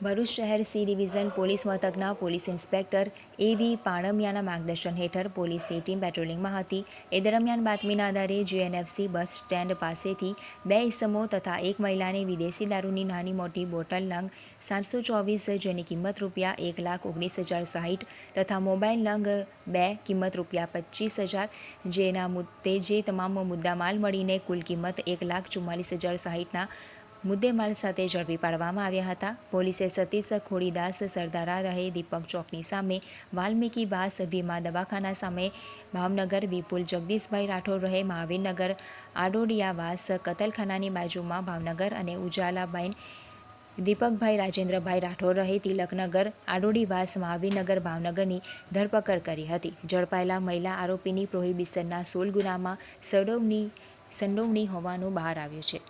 ભરૂચ શહેર C division police મથકના police inspector એવી પાણમિયાના માર્ગદર્શન હેઠળ પોલીસની ટીમ પેટ્રોલિંગમાં હતી. એ દરમિયાન બાતમીના આધારે જીએનએફસી બસ સ્ટેન્ડ પાસેથી 2 ઇસમો તથા એક મહિલાને વિદેશી દારૂની નાની મોટી બોટલ નંગ 724 જેની કિંમત ₹1,19,060 તથા મોબાઈલ નંગ 2 કિંમત ₹25,000 જે તમામ મુદ્દામાલ મળીને કુલ કિંમત ₹1,44,060ના મુદ્દેમાલ સાથે ઝડપી પાડવામાં આવ્યા હતા. પોલીસે સતીશ ખોડીદાસ સરદારા રહે દીપક ચોકની સામે, વાલ્મીકી વાસ વીમા દવાખાના સામે ભાવનગર, વિપુલ જગદીશભાઈ રાઠોડ રહે મહાવીરનગર આડોડિયાવાસ કતલખાનાની બાજુમાં ભાવનગર અને ઉજાલાબેન દીપકભાઈ રાજેન્દ્રભાઈ રાઠોડ રહે તિલકનગર આડોડીવાસ મહાવીરનગર ભાવનગરની ધરપકડ કરી હતી. ઝડપાયેલા મહિલા આરોપીની પ્રોહિબિશનના 16 ગુનામાં સંડોવણી હોવાનું બહાર આવ્યું છે.